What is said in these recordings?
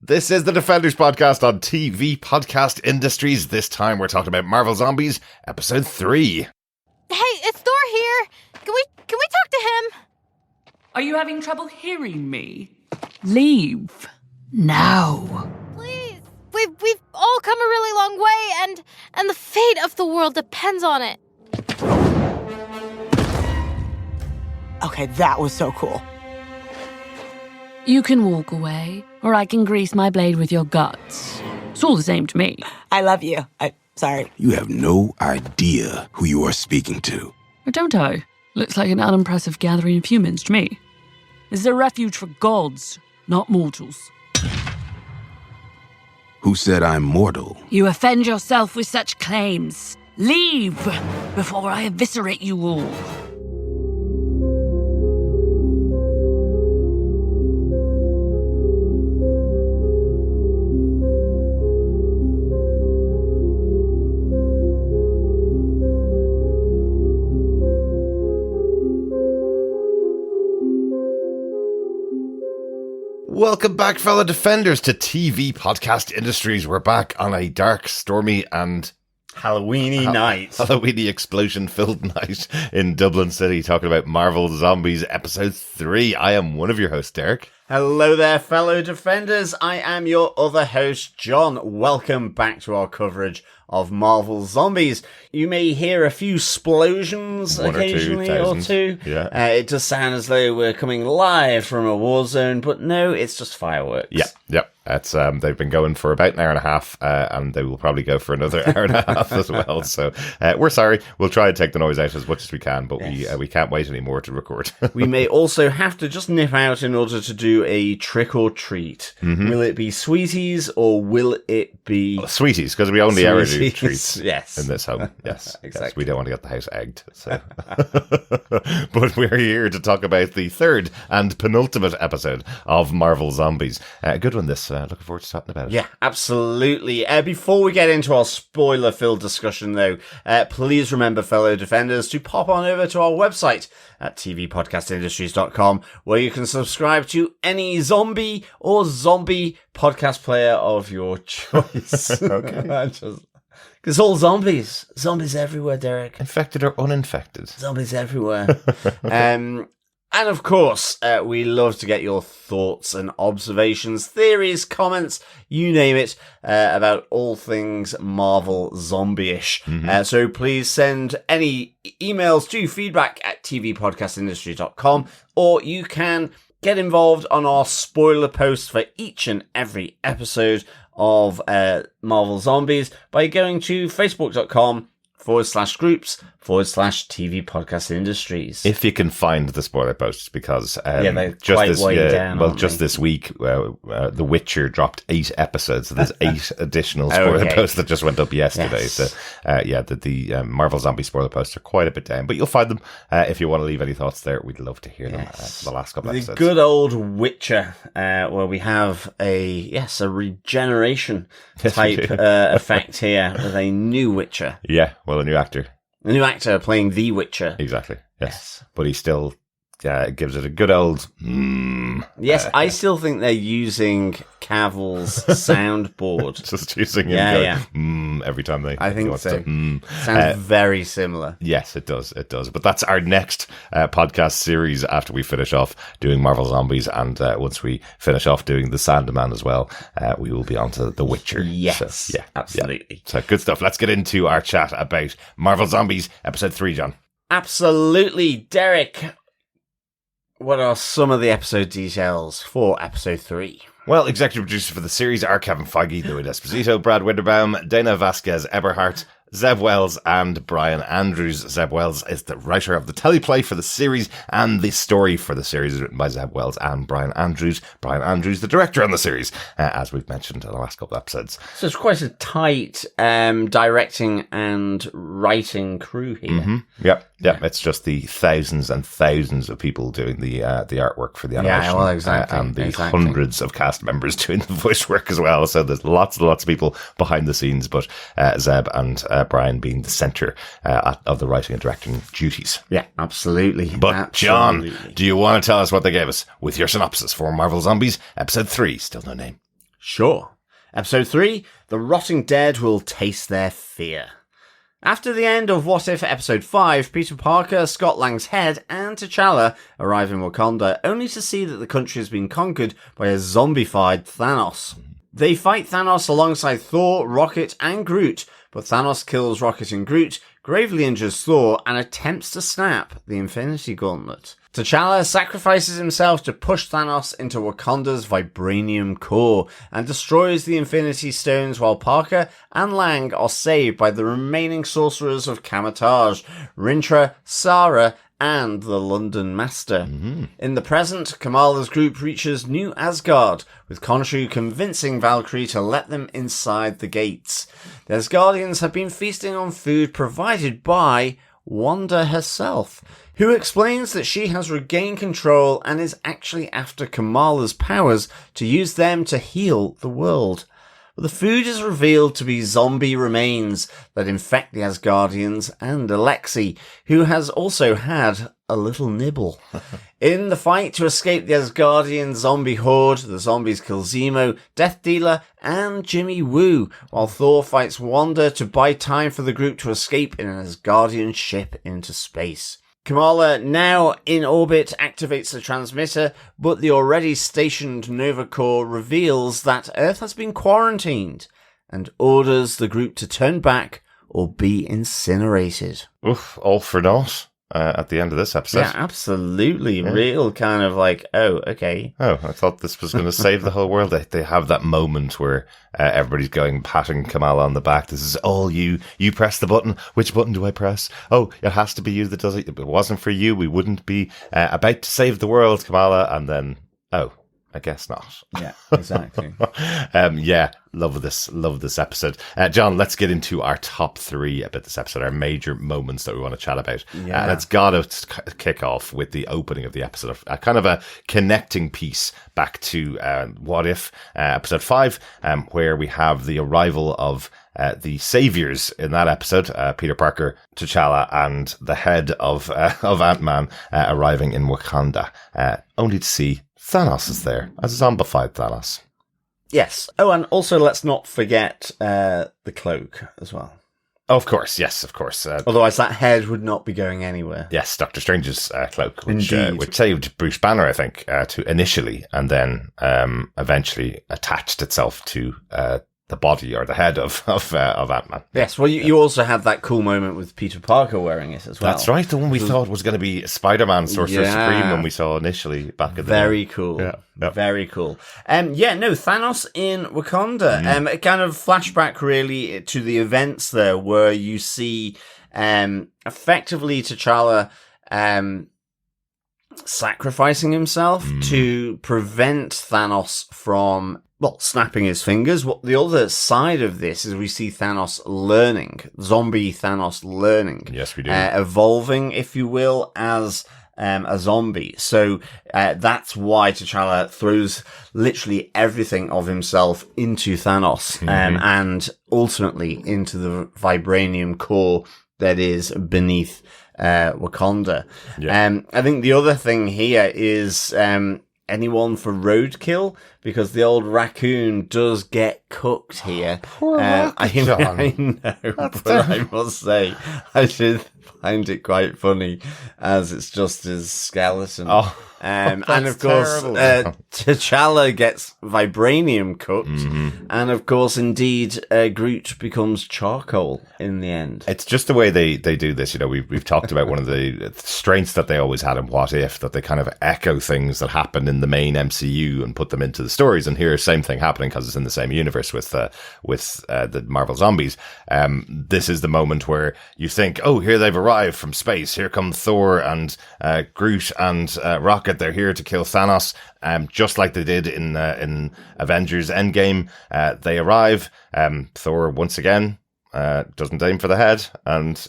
This is the Defenders podcast on TV Podcast Industries. This time we're talking about Marvel Zombies, Episode 3. Hey, it's Thor here. Can we talk to him? Are you having trouble hearing me? Leave. Now. Please. We've all come a really long way, and the fate of the world depends on it. Okay, that was so cool. You can walk away, or I can grease my blade with your guts. It's all the same to me. I love you. Sorry. You have no idea who you are speaking to. Or don't I? Looks like an unimpressive gathering of humans to me. This is a refuge for gods, not mortals. Who said I'm mortal? You offend yourself with such claims. Leave before I eviscerate you all. Welcome back, fellow Defenders, to TV Podcast Industries. We're back on a dark, stormy and Halloweeny night. Halloweeny explosion-filled night in Dublin City, talking about Marvel Zombies Episode 3. I am one of your hosts, Derek. Hello there, fellow Defenders. I am your other host, John. Welcome back to our coverage of Marvel Zombies. You may hear a few explosions occasionally or two. Yeah. It does sound as though we're coming live from a war zone, but no, it's just fireworks. Yep. It's they've been going for about an hour and a half, and they will probably go for another hour and a half as well. So we're sorry. We'll try and take the noise out as much as we can, but we can't wait anymore to record. We may also have to just nip out in order to do a trick or treat. Mm-hmm. Will it be sweeties or will it be sweeties? Because we only ever do treats. Yes, in this home. Yes, exactly. Yes, we don't want to get the house egged. So, but we're here to talk about the third and penultimate episode of Marvel Zombies. A good one. This. Looking forward to talking about it. Yeah, absolutely. Before we get into our spoiler-filled discussion, though, please remember, fellow Defenders, to pop on over to our website at tvpodcastindustries.com, where you can subscribe to any zombie or zombie podcast player of your choice. Okay. Because all zombies. Zombies everywhere, Derek. Infected or uninfected. Zombies everywhere. And of course, we love to get your thoughts and observations, theories, comments, you name it, about all things Marvel zombie-ish. Mm-hmm. So please send any emails to feedback@tvpodcastindustry.com, or you can get involved on our spoiler post for each and every episode of Marvel Zombies by going to facebook.com/groups/TV Podcast Industries. If you can find the spoiler posts, because they're just quite this way down. Well, just this week, The Witcher dropped 8 episodes, so there's 8 additional spoiler posts that just went up yesterday. Yes. So the Marvel Zombie spoiler posts are quite a bit down, but you'll find them if you want to leave any thoughts there. We'd love to hear them for the last couple of episodes. The good old Witcher, where we have a regeneration type effect here with a new Witcher. Yeah, well, a new actor. A new actor playing the Witcher. Exactly, yes. But he still gives it a good old Yes, I still think they're using Cavill's soundboard. Just using him every time they... I think so. Sounds very similar. Yes, it does. But that's our next podcast series after we finish off doing Marvel Zombies, and once we finish off doing The Sandman as well, we will be on to The Witcher. Yes, so, absolutely. Yeah. So good stuff. Let's get into our chat about Marvel Zombies Episode 3, John. Absolutely. Derek, what are some of the episode details for Episode 3? Well, executive producers for the series are Kevin Feige, Louis Esposito, Brad Winderbaum, Dana Vasquez-Eberhardt, Zeb Wells and Bryan Andrews. Zeb Wells is the writer of the teleplay for the series, and the story for the series is written by Zeb Wells and Bryan Andrews. Bryan Andrews, the director on the series, as we've mentioned in the last couple of episodes. So it's quite a tight directing and writing crew here. Mm-hmm. Yep. It's just the thousands and thousands of people doing the artwork for the animation. Yeah, well, exactly. And the hundreds of cast members doing the voice work as well. So there's lots and lots of people behind the scenes, but Zeb and Bryan being the centre of the writing and directing duties. Yeah, absolutely. But John, do you want to tell us what they gave us with your synopsis for Marvel Zombies Episode 3, still no name? Sure. Episode 3, The Rotting Dead Will Taste Their Fear. After the end of What If Episode 5, Peter Parker, Scott Lang's head, and T'Challa arrive in Wakanda, only to see that the country has been conquered by a zombified Thanos. They fight Thanos alongside Thor, Rocket, and Groot, but Thanos kills Rocket and Groot, gravely injures Thor, and attempts to snap the Infinity Gauntlet. T'Challa sacrifices himself to push Thanos into Wakanda's vibranium core and destroys the Infinity Stones, while Parker and Lang are saved by the remaining sorcerers of Kamar-Taj, Rintrah, Sara, and the London Master. In the present, Kamala's group reaches New Asgard, with Khonshu convincing Valkyrie to let them inside the gates. The Asgardians have been feasting on food provided by Wanda herself, who explains that she has regained control and is actually after Kamala's powers to use them to heal the world. But the food is revealed to be zombie remains that infect the Asgardians and Alexei, who has also had a little nibble. In the fight to escape the Asgardian zombie horde, the zombies kill Zemo, Death Dealer, and Jimmy Woo, while Thor fights Wanda to buy time for the group to escape in an Asgardian ship into space. Kamala, now in orbit, activates the transmitter, but the already stationed Nova Corps reveals that Earth has been quarantined and orders the group to turn back or be incinerated. Oof, all for naught at the end of this episode. Yeah, absolutely. Yeah. Real kind of like, oh, okay. Oh, I thought this was going to save the whole world. They have that moment where everybody's going, patting Kamala on the back. This is all you. You press the button. Which button do I press? Oh, it has to be you that does it. If it wasn't for you, we wouldn't be about to save the world, Kamala. And then, oh, I guess not. Yeah, exactly. Yeah, love this episode. John, let's get into our top 3 about this episode, our major moments that we want to chat about. Yeah. And it's got to kick off with the opening of the episode, a kind of a connecting piece back to What If, episode 5, where we have the arrival of the saviors in that episode, Peter Parker, T'Challa, and the head of Ant-Man arriving in Wakanda, only to see Thanos is there, as a zombified Thanos. Yes. Oh, and also let's not forget the cloak as well. Of course, yes, of course. Otherwise, that head would not be going anywhere. Yes, Doctor Strange's cloak, which saved Bruce Banner, I think, to initially, and then eventually attached itself to the body or the head of Ant-Man. Yes, well, you also had that cool moment with Peter Parker wearing it as well. That's right, the one we thought was going to be Spider-Man Sorcerer Supreme when we saw initially back in the Very cool. Yeah. Yep. Very cool. Thanos in Wakanda. It kind of flashback really to the events there where you see effectively T'Challa sacrificing himself to prevent Thanos from snapping his fingers. What the other side of this is we see Thanos learning, zombie Thanos learning. Yes, we do. Evolving, if you will, as a zombie. So that's why T'Challa throws literally everything of himself into Thanos and ultimately into the vibranium core that is beneath Wakanda. Yeah. I think the other thing here is anyone for roadkill, because the old raccoon does get cooked here. Poor raccoon. I know, but I must say, I did find it quite funny as it's just his skeleton. And of course, T'Challa gets vibranium cooked, and of course, indeed, Groot becomes charcoal in the end. It's just the way they do this. You know, we've talked about one of the strengths that they always had in What If, that they kind of echo things that happen in the main MCU and put them into the stories. And here, same thing happening because it's in the same universe with the Marvel zombies. This is the moment where you think, oh, here they've arrived from space. Here come Thor and Groot and Rocket. They're here to kill Thanos, just like they did in Avengers Endgame. They arrive. Thor once again doesn't aim for the head and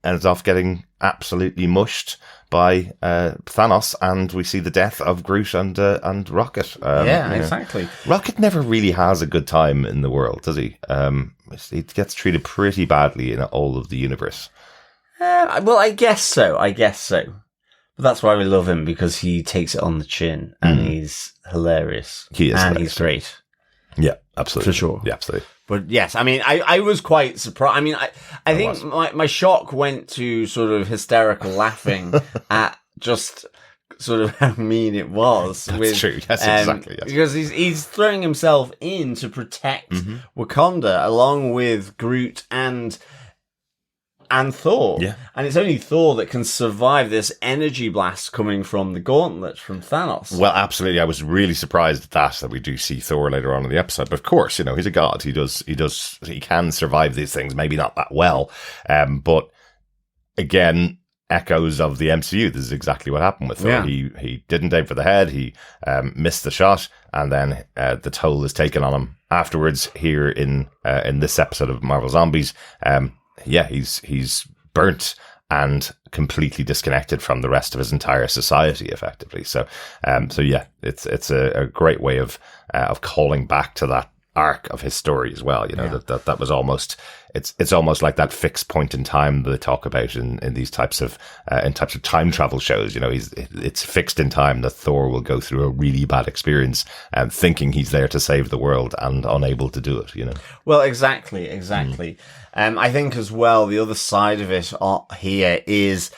ends off getting absolutely mushed by Thanos, and we see the death of Groot and Rocket. Exactly. Rocket never really has a good time in the world, does he? He gets treated pretty badly in all of the universe. Well, I guess so. But that's why we love him, because he takes it on the chin and he's hilarious. He is. And hilarious. he's great. Yeah, absolutely. For sure. Yeah, absolutely. But yes, I mean, I was quite surprised. I mean, I think my shock went to sort of hysterical laughing at just sort of how mean it was. That's true. Yes, exactly. Yes. Because he's throwing himself in to protect Wakanda along with Groot and Thor. Yeah. And it's only Thor that can survive this energy blast coming from the gauntlet from Thanos. Well, absolutely. I was really surprised at that we do see Thor later on in the episode. But of course, you know, he's a god. He can survive these things. Maybe not that well. But again, echoes of the MCU. This is exactly what happened with Thor. Yeah. He didn't aim for the head. He missed the shot, and then the toll is taken on him afterwards. Here in this episode of Marvel Zombies, he's burnt and completely disconnected from the rest of his entire society, effectively. So yeah, it's a great way of calling back to that arc of his story as well. You know, that was almost, it's almost like that fixed point in time that they talk about in these types of time travel shows. You know, it's fixed in time that Thor will go through a really bad experience and thinking he's there to save the world and unable to do it, you know. Well, exactly. I think as well, the other side of it here is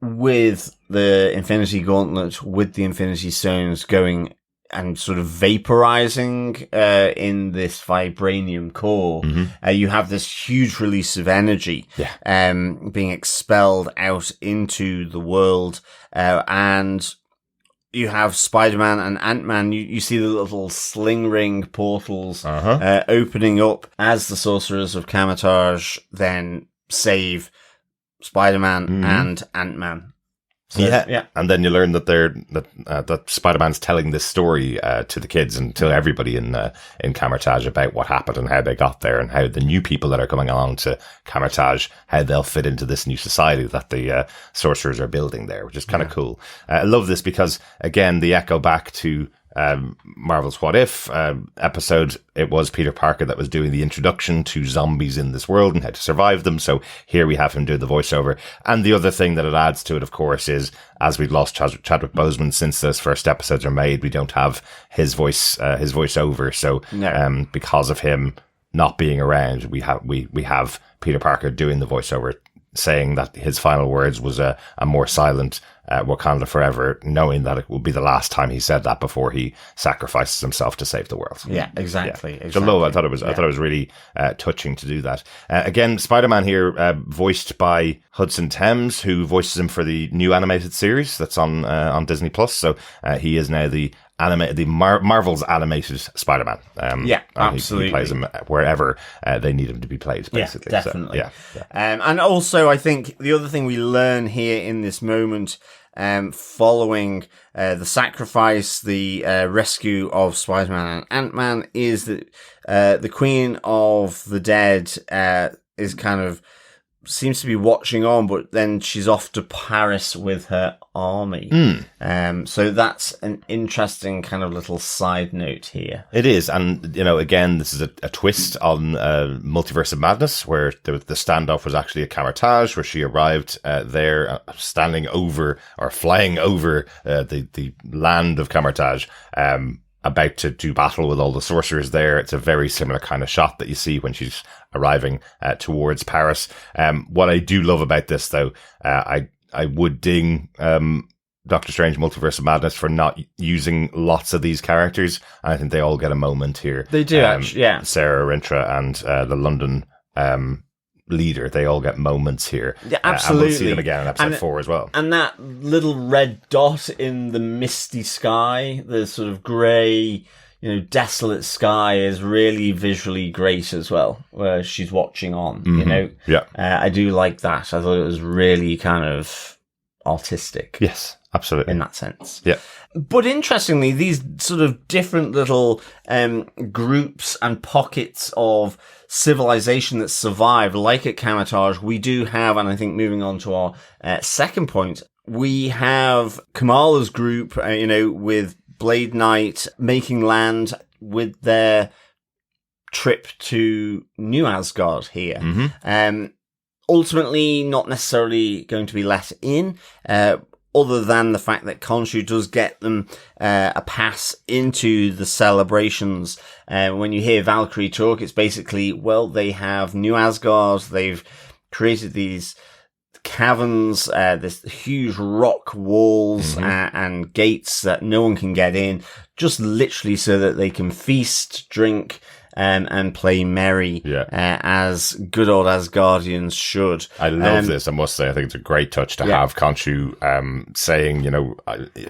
with the Infinity Gauntlet, with the Infinity Stones going and sort of vaporizing in this vibranium core, you have this huge release of energy being expelled out into the world, and you have Spider-Man and Ant-Man. You see the little sling ring portals opening up as the sorcerers of Kamar-Taj then save Spider-Man and Ant-Man. So, yeah, and then you learn that that Spider-Man's telling this story to the kids and to everybody in Kamar-Taj about what happened and how they got there and how the new people that are coming along to Kamar-Taj, how they'll fit into this new society that the sorcerers are building there, which is kind of cool. I love this because again, the echo back to Marvel's What If episode. It was Peter Parker that was doing the introduction to zombies in this world and how to survive them. So here we have him do the voiceover. And the other thing that it adds to it, of course, is as we've lost Chadwick Boseman since those first episodes are made, we don't have his voiceover. So because of him not being around, we have Peter Parker doing the voiceover, saying that his final words was a more silent Wakanda forever, knowing that it will be the last time he said that before he sacrifices himself to save the world. Yeah, exactly. I thought it was really touching to do that. Again, Spider-Man here, voiced by Hudson Thames, who voices him for the new animated series that's on Disney Plus. So he is now the Marvel's animated Spider-Man. Absolutely. He plays him wherever they need him to be played, basically. Yeah, definitely. So, and also, I think the other thing we learn here in this moment, following the sacrifice, the rescue of Spider-Man and Ant-Man, is that the Queen of the Dead is kind of seems to be watching on, but then she's off to Paris with her army. So that's an interesting kind of little side note here. It is. And, you know, again, this is a twist on Multiverse of Madness, where the standoff was actually at Kamar-Taj, where she arrived there, standing over or flying over the land of Kamar-Taj, about to do battle with all the sorcerers there. It's a very similar kind of shot that you see when she's arriving towards Paris. What I do love about this, though, I would ding Doctor Strange Multiverse of Madness for not using lots of these characters. And I think they all get a moment here. They do, actually, yeah. Sarah, Rintrah, and the London leader, they all get moments here. Yeah, absolutely. And we'll see them again in episode 4 as well. And that little red dot in the misty sky, the sort of grey, desolate sky, is really visually great as well, where she's watching on, Yeah. I do like that. I thought it was really kind of artistic. Yes, absolutely. In that sense. Yeah. But interestingly, these sort of different little groups and pockets of civilization that survive, like at Kamar-Taj, we do have, and I think moving on to our second point, we have Kamala's group, with Blade Knight making land with their trip to New Asgard here. Ultimately, not necessarily going to be let in. other than the fact that Khonshu does get them a pass into the celebrations. When you hear Valkyrie talk, it's basically, well, they have New Asgard, they've created these caverns, this huge rock walls and gates that no one can get in, just literally so that they can feast, drink, and play merry, as good old Asgardians should. I love this, I must say. I think it's a great touch to have Khonshu saying,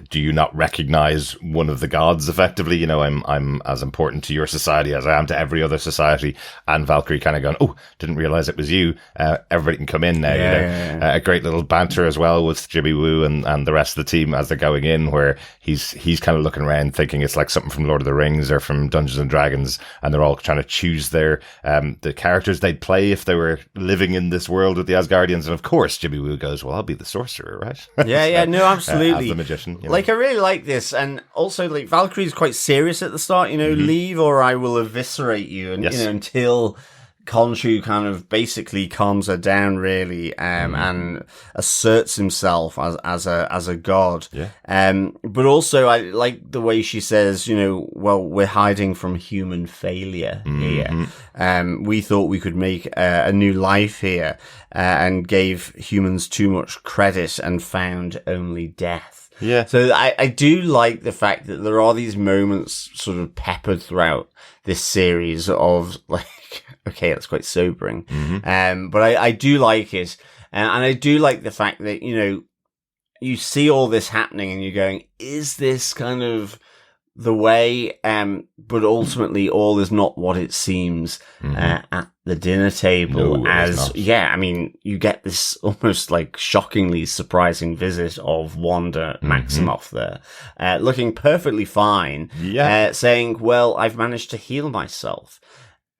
do you not recognize one of the gods, effectively? I'm as important to your society as I am to every other society. And Valkyrie kind of going, oh, didn't realize it was you. Everybody can come in now. A great little banter as well with Jimmy Woo and the rest of the team as they're going in, where he's kind of looking around thinking it's like something from Lord of the Rings or from Dungeons and Dragons, and they're all trying to choose their the characters they'd play if they were living in this world with the Asgardians. And of course Jimmy Woo goes, well, I'll be the sorcerer, right? No, absolutely. As the magician. Like, I really like this. And also, like, Valkyrie's quite serious at the start, leave or I will eviscerate you. And, until Khonshu kind of basically calms her down, really, and asserts himself as a god. But also, I like the way she says, well, we're hiding from human failure here. We thought we could make a new life here, and gave humans too much credit and found only death. So I do like the fact that there are these moments sort of peppered throughout this series of, like, okay, that's quite sobering. But I do like it. And I do like the fact that, you see all this happening and you're going, is this kind of the way? But ultimately all is not what it seems at the dinner table. You get this almost like shockingly surprising visit of Wanda Maximoff there, looking perfectly fine, saying, well, I've managed to heal myself.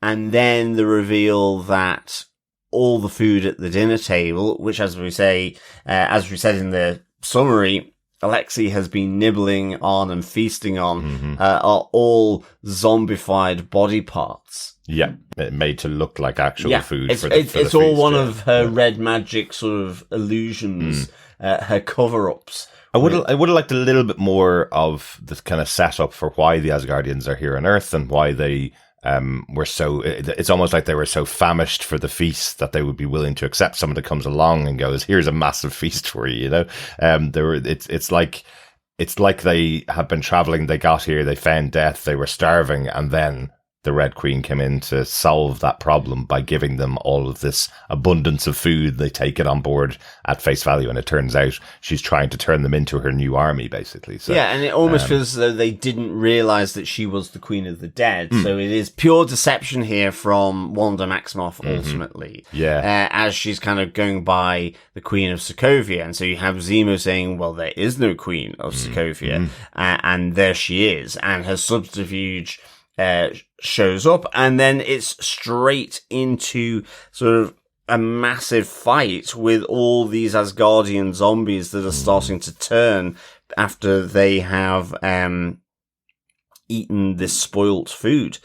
And then the reveal that all the food at the dinner table, which, as we said in the summary, Alexei has been nibbling on and feasting on, are all zombified body parts. Made to look like actual food. It's all feast, one of her red magic sort of illusions, her cover-ups. I would have liked a little bit more of this kind of setup for why the Asgardians are here on Earth and why they it's almost like they were so famished for the feast that they would be willing to accept someone that comes along and goes, here's a massive feast for you, it's like they have been traveling, they got here, they found death, they were starving, and then the Red Queen came in to solve that problem by giving them all of this abundance of food. They take it on board at face value, and it turns out she's trying to turn them into her new army, basically. So, and it almost feels as though they didn't realize that she was the Queen of the Dead. So it is pure deception here from Wanda Maximoff, ultimately. As she's kind of going by the Queen of Sokovia. And so you have Zemo saying, well, there is no Queen of Sokovia. And there she is. And her subterfuge shows up, and then it's straight into sort of a massive fight with all these Asgardian zombies that are starting to turn after they have eaten this spoilt food.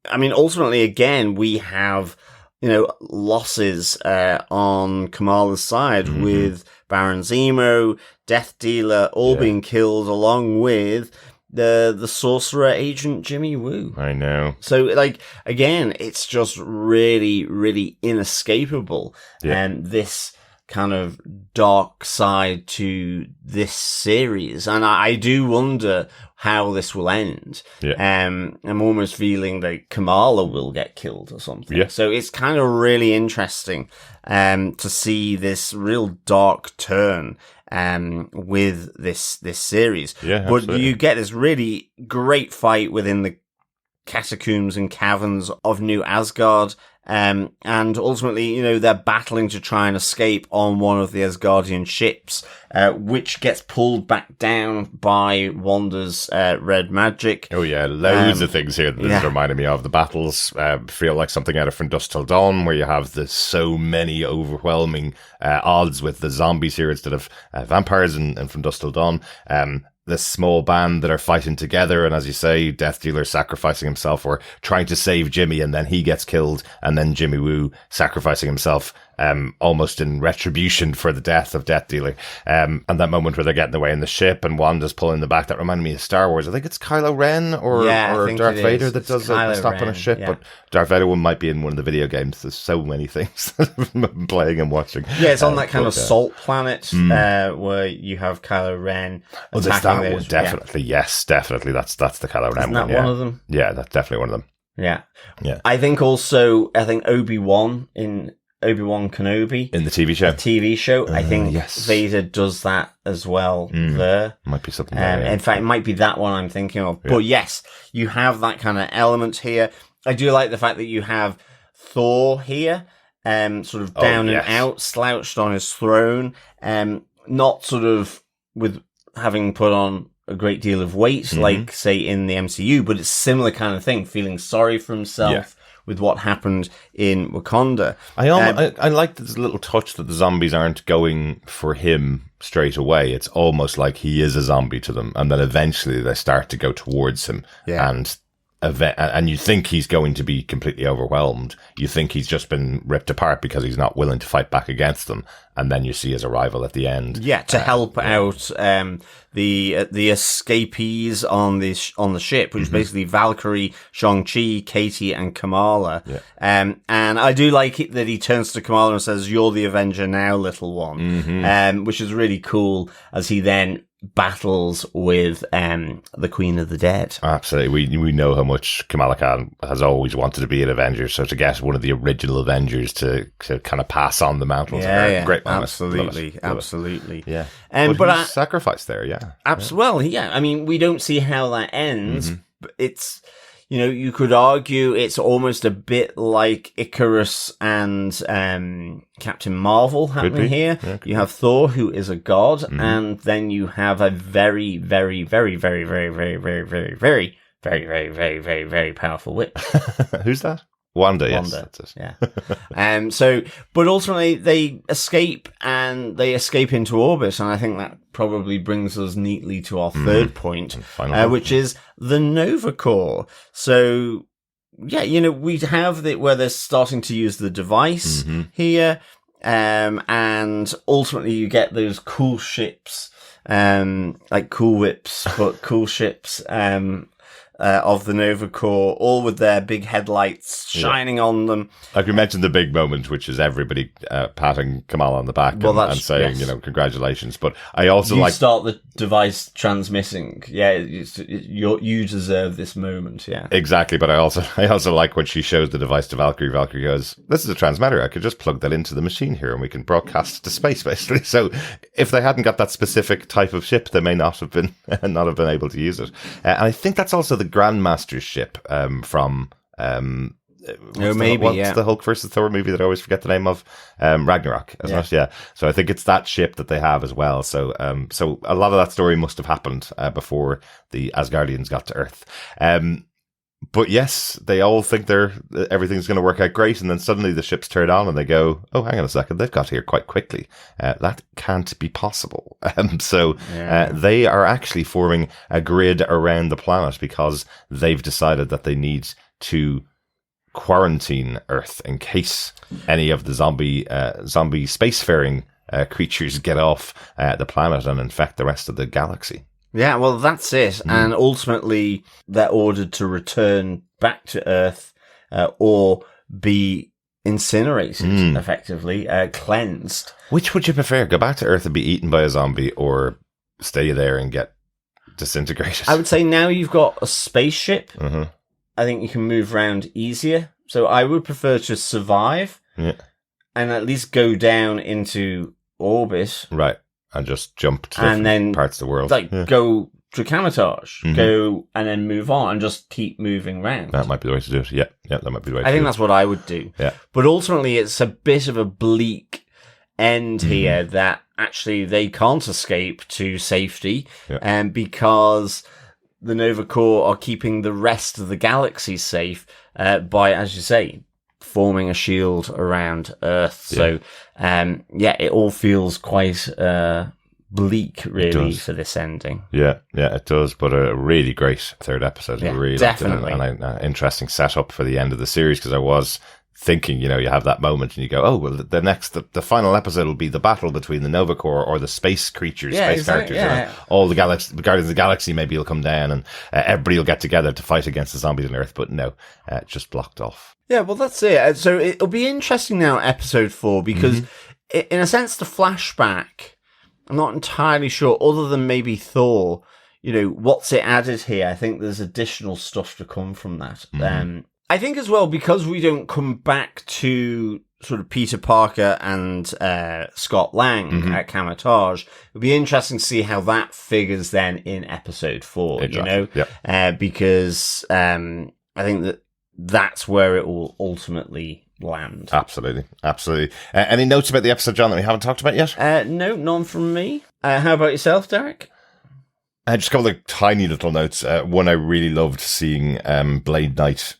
I mean, ultimately, again, we have, losses on Kamala's side with Baron Zemo, Death Dealer, all being killed, along with the sorcerer agent Jimmy Woo. I know. So, like, again, it's just really, really inescapable. And this kind of dark side to this series. And I do wonder how this will end. I'm almost feeling that Kamala will get killed or something. So it's kind of really interesting to see this real dark turn with this series. But absolutely. you get this really great fight within the catacombs and caverns of New Asgard. And ultimately, they're battling to try and escape on one of the Asgardian ships, which gets pulled back down by Wanda's red magic. Oh yeah, loads of things here that this is reminding me of. The battles feel like something out of From Dusk Till Dawn, where you have so many overwhelming odds with the zombies here instead of vampires and From Dusk Till Dawn. This small band that are fighting together, and as you say, Death Dealer sacrificing himself or trying to save Jimmy, and then he gets killed, and then Jimmy Woo sacrificing himself almost in retribution for the death of Death Dealer. And that moment where they're getting away in the ship and Wanda's pulling the back, that reminded me of Star Wars. I think it's Kylo Ren or Darth Vader that does a stop on a ship, but Darth Vader one might be in one of the video games. There's so many things that I've been playing and watching. Yeah, it's on that kind of salt planet where you have Kylo Ren attacking those. Definitely, yes, definitely. That's the Kylo Ren one. Isn't that one of them? Yeah, that's definitely one of them. Yeah. Yeah. I think Obi-Wan in Obi-Wan Kenobi. In the TV show? TV show. I think Vader does that as well there. Might be something there, In fact, it might be that one I'm thinking of. Yeah. But yes, you have that kind of element here. I do like the fact that you have Thor here, sort of down and out, slouched on his throne, not sort of with having put on a great deal of weight, like, say, in the MCU, but it's similar kind of thing, feeling sorry for himself with what happened in Wakanda. I like this little touch that the zombies aren't going for him straight away. It's almost like he is a zombie to them, and then eventually they start to go towards him, and you think he's going to be completely overwhelmed. You think he's just been ripped apart because he's not willing to fight back against them. And then you see his arrival at the end. Yeah, to help out the escapees on the ship, which is basically Valkyrie, Shang-Chi, Katie, and Kamala. Yeah. And I do like it that he turns to Kamala and says, "You're the Avenger now, little one," which is really cool as he then battles with the Queen of the Dead. Absolutely. We know how much Kamala Khan has always wanted to be an Avenger, so to get one of the original Avengers to kind of pass on the mantle to her, great moment. Absolutely. Yeah. But he's sacrificed there, Well, I mean, we don't see how that ends, but it's, you could argue it's almost a bit like Icarus and Captain Marvel happening here. Yeah, you have Thor, who is a god, and then you have a very, very, very, very, very, very, very, very, very, very, very, very, very, very powerful witch. Who's that? Wanda, yes. That's it. Yeah. But ultimately they escape into orbit, and I think that probably brings us neatly to our third point, which is the Nova Corps. So, we have where they're starting to use the device here, and ultimately you get those cool ships, like Cool Whips, but cool ships, of the Nova Corps, all with their big headlights shining on them. Like we mentioned, the big moment, which is everybody patting Kamala on the back and saying, congratulations. But I also start the device transmitting. Yeah, you deserve this moment. Yeah, exactly. But I also like when she shows the device to Valkyrie. Valkyrie goes, "This is a transmitter. I could just plug that into the machine here, and we can broadcast to space, basically." So if they hadn't got that specific type of ship, they may not have been able to use it. And I think that's also the Grandmaster's ship from what's the Hulk versus Thor movie that I always forget the name of? Ragnarok, isn't it? Yeah. So I think it's that ship that they have as well. So a lot of that story must have happened before the Asgardians got to Earth. But yes, they all think everything's going to work out great, and then suddenly the ships turn on and they go, "Oh, hang on a second, they've got here quite quickly. That can't be possible." They are actually forming a grid around the planet because they've decided that they need to quarantine Earth in case any of the zombie spacefaring creatures get off the planet and infect the rest of the galaxy. Yeah, well, that's it. And ultimately, they're ordered to return back to Earth or be incinerated, effectively, cleansed. Which would you prefer? Go back to Earth and be eaten by a zombie, or stay there and get disintegrated? I would say now you've got a spaceship, I think you can move around easier. So I would prefer to survive and at least go down into orbit. Right. And just jump to different parts of the world. Go to Kamar-Taj, go and then move on and just keep moving around. That might be the way to do it. Yeah, that might be the way to do it. I think that's what I would do. Yeah. But ultimately, it's a bit of a bleak end here that actually they can't escape to safety because the Nova Corps are keeping the rest of the galaxy safe by, as you say, forming a shield around Earth. So, it all feels quite bleak, really, for this ending. Yeah, it does. But a really great third episode. Yeah, really definitely. And an interesting setup for the end of the series, because I was thinking, you have that moment and you go, oh, well, the final episode will be the battle between the Nova Corps or the space creatures, characters. Yeah. All the Guardians of the Galaxy maybe will come down and everybody will get together to fight against the zombies on Earth. But no, just blocked off. Yeah, well, that's it. So it'll be interesting now, episode 4, because in a sense, the flashback, I'm not entirely sure, other than maybe Thor, what's it added here? I think there's additional stuff to come from that. I think as well, because we don't come back to sort of Peter Parker and Scott Lang at Kamar-Taj, it'll be interesting to see how that figures then in episode 4, Exactly. Because I think that's where it will ultimately land. Absolutely. Any notes about the episode, John, that we haven't talked about yet? No, none from me. How about yourself, Derek? Just a couple of tiny little notes. One, I really loved seeing Blade Knight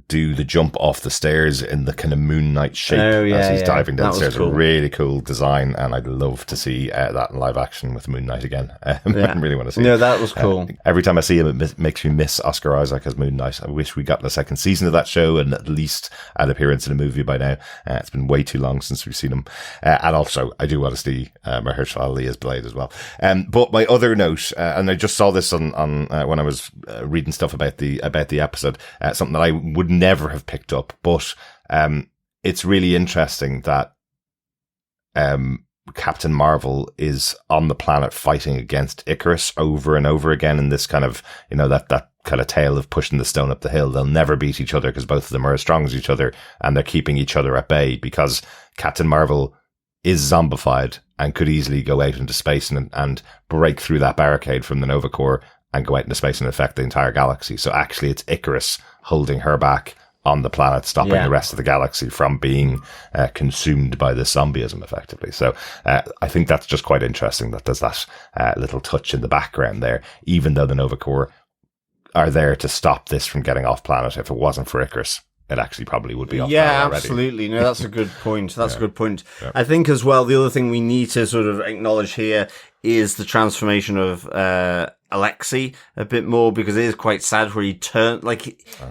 do the jump off the stairs in the kind of Moon Knight shape as he's diving downstairs. Cool. A really cool design, and I'd love to see that in live action with Moon Knight again. I really want to see it. No, that was cool. Every time I see him, it makes me miss Oscar Isaac as Moon Knight. I wish we got the second season of that show and at least an appearance in a movie by now. It's been way too long since we've seen him. And also, I do want to see Mahershala Ali as Blade as well. But my other note, and I just saw this on when I was reading stuff about the episode, something that I would never have picked up, but it's really interesting that Captain Marvel is on the planet fighting against Icarus over and over again in this kind of, that kind of tale of pushing the stone up the hill. They'll never beat each other because both of them are as strong as each other, and they're keeping each other at bay because Captain Marvel is zombified and could easily go out into space and break through that barricade from the Nova Corps and go out into space and affect the entire galaxy. So actually it's Icarus holding her back on the planet, stopping the rest of the galaxy from being consumed by this zombieism, effectively. So I think that's just quite interesting that there's that little touch in the background there, even though the Nova Corps are there to stop this from getting off planet. If it wasn't for Icarus, it actually probably would be off planet already. Yeah, absolutely. No, that's a good point. That's a good point. Yeah. I think as well, the other thing we need to sort of acknowledge here is the transformation of Alexei a bit more, because it is quite sad where he turned,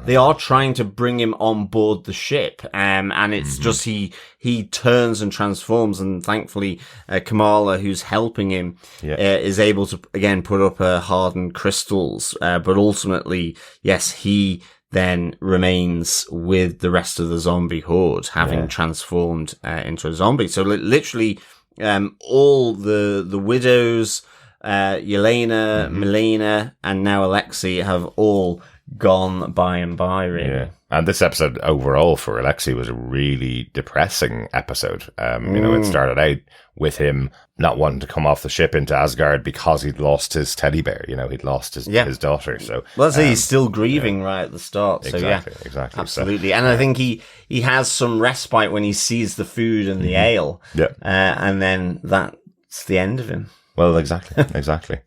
they are trying to bring him on board the ship, and it's just he turns and transforms, and thankfully Kamala, who's helping him, is able to again put up hardened crystals, but ultimately, yes, he then remains with the rest of the zombie horde, having transformed into a zombie. So literally, all the widows, Yelena, Milena, and now Alexei have all gone by and by, really. Yeah. And this episode overall for Alexei was a really depressing episode. It started out with him not wanting to come off the ship into Asgard because he'd lost his teddy bear. He'd lost his daughter. So he's still grieving right at the start. So exactly. Absolutely. And I think he has some respite when he sees the food and the ale. Yeah. And then that's the end of him. Well, exactly.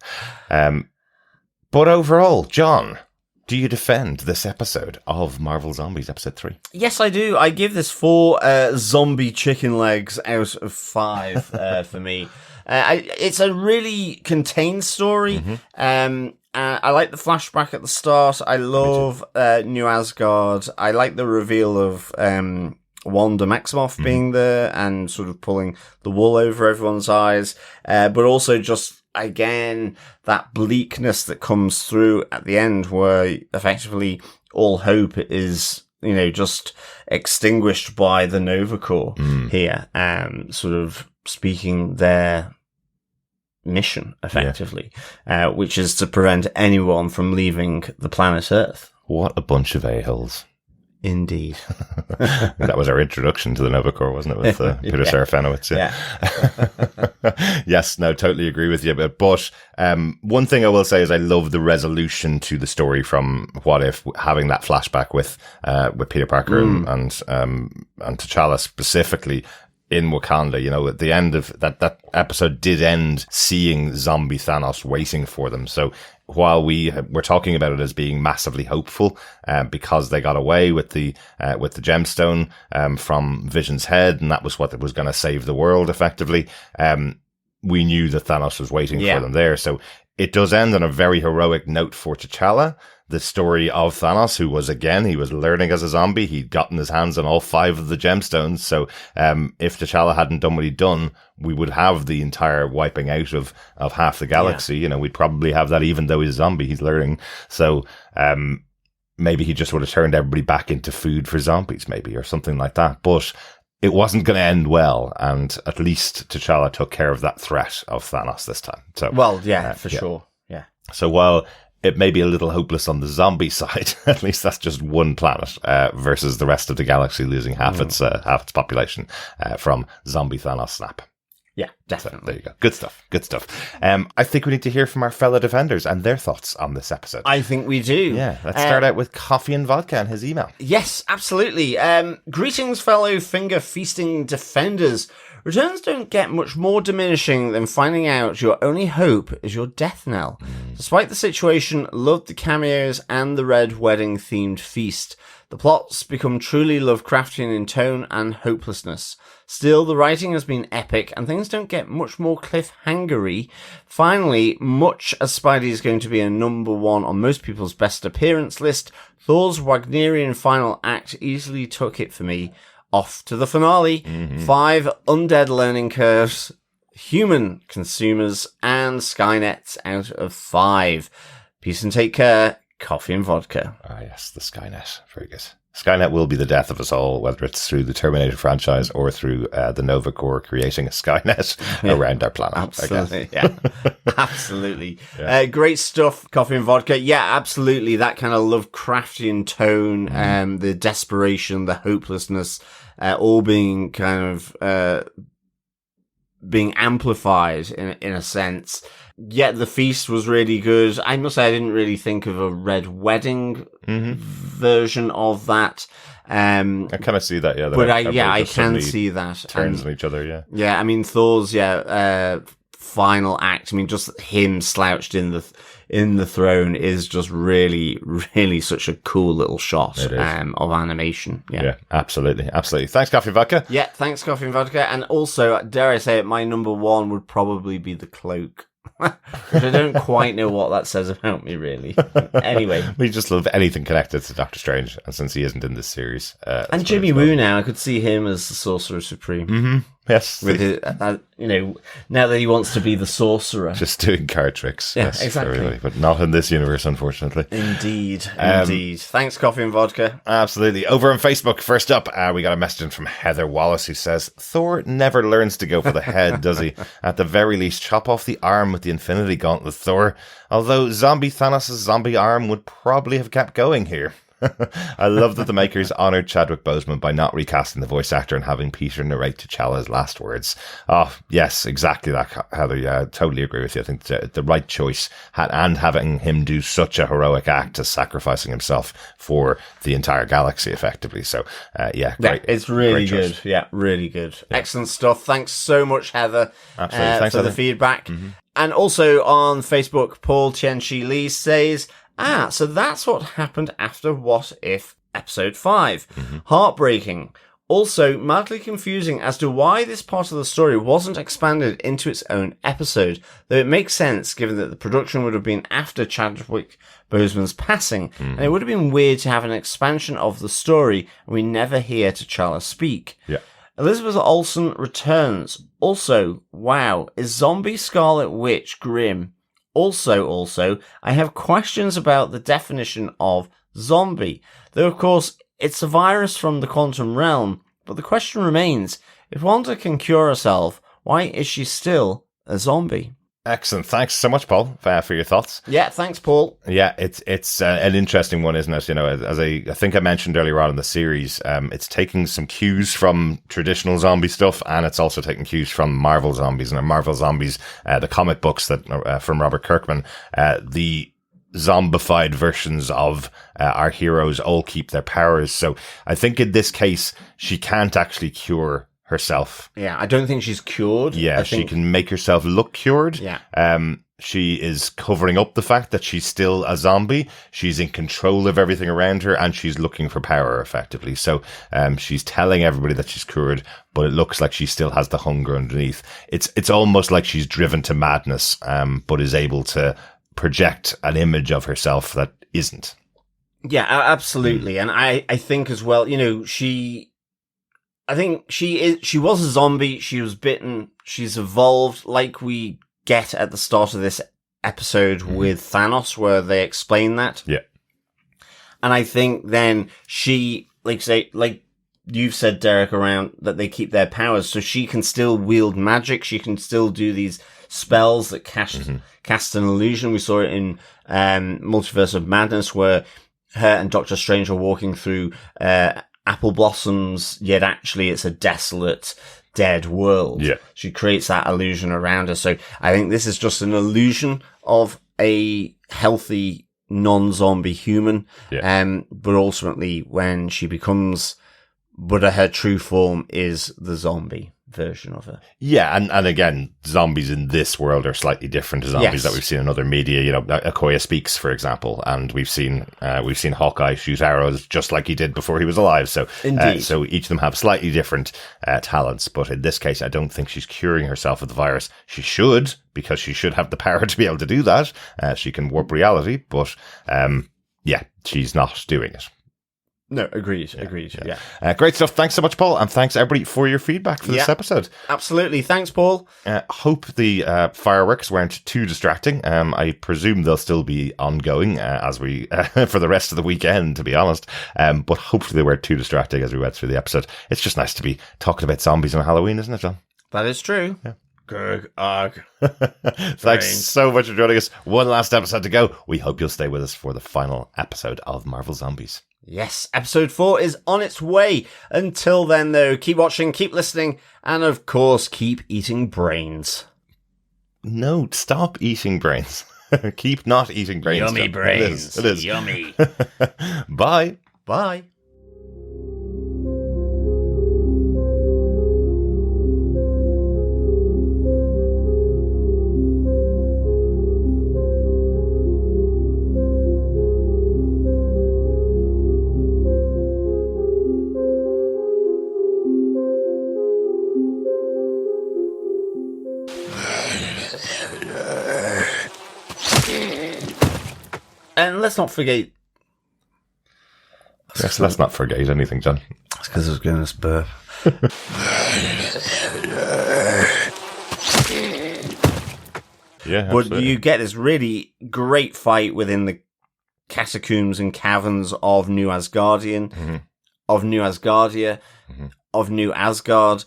But overall, John, do you defend this episode of Marvel Zombies, episode 3? Yes, I do. I give this 4 zombie chicken legs out of 5 for me. It's a really contained story. I like the flashback at the start. I love New Asgard. I like the reveal of Wanda Maximoff being there and sort of pulling the wool over everyone's eyes. But also just, again, that bleakness that comes through at the end where effectively all hope is, just extinguished by the Nova Corps here, sort of speaking their mission, effectively, which is to prevent anyone from leaving the planet Earth. What a bunch of a-holes. Indeed. That was our introduction to the Nova Corps, wasn't it, with Peter Serafinowicz? Yeah. Yes, no, totally agree with you. But one thing I will say is I love the resolution to the story from What If, having that flashback with Peter Parker and T'Challa specifically in Wakanda. At the end of that episode did end seeing zombie Thanos waiting for them. So while we're talking about it as being massively hopeful, because they got away with the gemstone, from Vision's head, and that was what was going to save the world effectively, we knew that Thanos was waiting for them there. So it does end on a very heroic note for T'Challa, the story of Thanos, who was, again, he was learning as a zombie. He'd gotten his hands on all 5 of the gemstones. So if T'Challa hadn't done what he'd done, we would have the entire wiping out of half the galaxy. You know, we'd probably have that even though he's a zombie, he's learning. So maybe he just would have turned everybody back into food for zombies, maybe, or something like that. But it wasn't going to end well, and at least T'Challa took care of that threat of Thanos this time. So, well, yeah, for sure. Yeah. So while it may be a little hopeless on the zombie side, at least that's just one planet versus the rest of the galaxy losing half its population from zombie Thanos snap. Yeah, definitely. So, there you go. Good stuff. Good stuff. I think we need to hear from our fellow defenders and their thoughts on this episode. I think we do. Yeah, let's start out with Coffee and Vodka and his email. Yes, absolutely. Greetings, fellow finger-feasting defenders. Returns don't get much more diminishing than finding out your only hope is your death knell. Despite the situation, loved the cameos and the red wedding-themed feast. The plots become truly Lovecraftian in tone and hopelessness. Still, the writing has been epic, and things don't get much more cliffhangery. Finally, much as Spidey is going to be a number 1 on most people's best appearance list, Thor's Wagnerian final act easily took it for me. Off to the finale. 5 undead learning curves, human consumers, and Skynets out of 5. Peace and take care. Coffee and vodka. Ah, yes, the Skynet. Very good. Skynet will be the death of us all, whether it's through the Terminator franchise or through the Nova Corps creating a Skynet around our planet. Absolutely. Yeah, absolutely. Yeah. Great stuff, Coffee and Vodka. Yeah, absolutely. That kind of Lovecraftian tone, the desperation, the hopelessness, all being kind of being amplified in a sense. Yet the feast was really good. I must say I didn't really think of a red wedding version of that. I kind of see that, yeah. But I can see that. Turns on each other, yeah. Yeah, I mean, Thor's, final act, I mean, just him slouched in the throne is just really, really such a cool little shot of animation. Yeah, absolutely. Absolutely. Thanks, Coffee and Vodka. Yeah, thanks, Coffee and Vodka. And also, dare I say it, my number 1 would probably be the cloak. Which I don't quite know what that says about me, really. Anyway. We just love anything connected to Doctor Strange, and since he isn't in this series. And Jimmy Woo now, I could see him as the Sorcerer Supreme. Mm-hmm. Yes. With his, now that he wants to be the sorcerer. Just doing card tricks. Yeah, yes, exactly. Really, but not in this universe, unfortunately. Indeed. Thanks, Coffee and Vodka. Absolutely. Over on Facebook, first up, we got a message in from Heather Wallace who says, Thor never learns to go for the head, does he? At the very least, chop off the arm with the Infinity Gauntlet, Thor. Although zombie Thanos' zombie arm would probably have kept going here. I love that the makers honoured Chadwick Boseman by not recasting the voice actor and having Peter narrate T'Challa's last words. Oh, yes, exactly that, Heather. Yeah, I totally agree with you. I think the right choice, and having him do such a heroic act as sacrificing himself for the entire galaxy, effectively. So, great. Yeah, it's really good. Yeah, really good. Yeah. Excellent stuff. Thanks so much, Heather, Absolutely. Thanks, for Heather. the feedback. Mm-hmm. And also on Facebook, Paul Tianchi Lee says, so that's what happened after What If Episode 5. Mm-hmm. Heartbreaking. Also, mildly confusing as to why this part of the story wasn't expanded into its own episode, though it makes sense given that the production would have been after Chadwick Boseman's passing, and it would have been weird to have an expansion of the story and we never hear T'Challa speak. Yeah. Elizabeth Olsen returns. Also, wow, is Zombie Scarlet Witch grim? Also, I have questions about the definition of zombie. Though, of course, it's a virus from the quantum realm, but the question remains, if Wanda can cure herself, why is she still a zombie? Excellent. Thanks so much, Paul, for your thoughts. Yeah, thanks, Paul. Yeah, it's an interesting one, isn't it? You know, as I think I mentioned earlier on in the series, it's taking some cues from traditional zombie stuff, and it's also taking cues from Marvel zombies. And Marvel zombies, the comic books that from Robert Kirkman, the zombified versions of our heroes all keep their powers. So I think in this case, she can't actually cure herself. Yeah, I don't think she's cured. Yeah, she can make herself look cured. Yeah. She is covering up the fact that she's still a zombie. She's in control of everything around her, and she's looking for power, effectively. So she's telling everybody that she's cured, but it looks like she still has the hunger underneath. It's almost like she's driven to madness, but is able to project an image of herself that isn't. Yeah, absolutely. And I think as well, she was a zombie. She was bitten. She's evolved like we get at the start of this episode with Thanos, where they explain that. Yeah. And I think then she, like you've said, Derek, around that they keep their powers, so she can still wield magic. She can still do these spells that cast an illusion. We saw it in Multiverse of Madness, where her and Doctor Strange are walking through apple blossoms, yet actually it's a desolate, dead world. Yeah. She creates that illusion around her. So I think this is just an illusion of a healthy, non-zombie human. Yeah. But ultimately, when she becomes, but her true form is the zombie version of her. Yeah, and again, zombies in this world are slightly different to zombies that we've seen in other media. Okoye speaks, for example, and we've seen Hawkeye shoot arrows just like he did before he was alive. So, so each of them have slightly different talents. But in this case, I don't think she's curing herself of the virus. She should, because she should have the power to be able to do that. She can warp reality, but she's not doing it. No, agreed. Yeah. Great stuff. Thanks so much, Paul. And thanks, everybody, for your feedback for this episode. Absolutely. Thanks, Paul. Hope the fireworks weren't too distracting. I presume they'll still be ongoing as we for the rest of the weekend, to be honest. But hopefully they weren't too distracting as we went through the episode. It's just nice to be talking about zombies on Halloween, isn't it, John? That is true. Yeah. Thanks so much for joining us. One last episode to go. We hope you'll stay with us for the final episode of Marvel Zombies. Yes, episode 4 is on its way. Until then, though, keep watching, keep listening, and of course, keep eating brains. No, stop eating brains. Keep not eating brains. Yummy John. brains. It is. Yummy. Bye. Bye. And let's not forget... Yes, let's not forget anything, John. That's because I was going to burp. Yeah, but absolutely. you get this really great fight within the catacombs and caverns of New Asgardian, of New Asgardia, of New Asgard.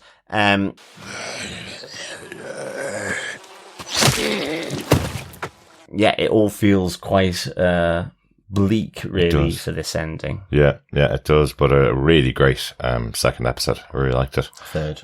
Yeah, it all feels quite bleak, really, for this ending. Yeah, it does. But a really great second episode. I really liked it. Third.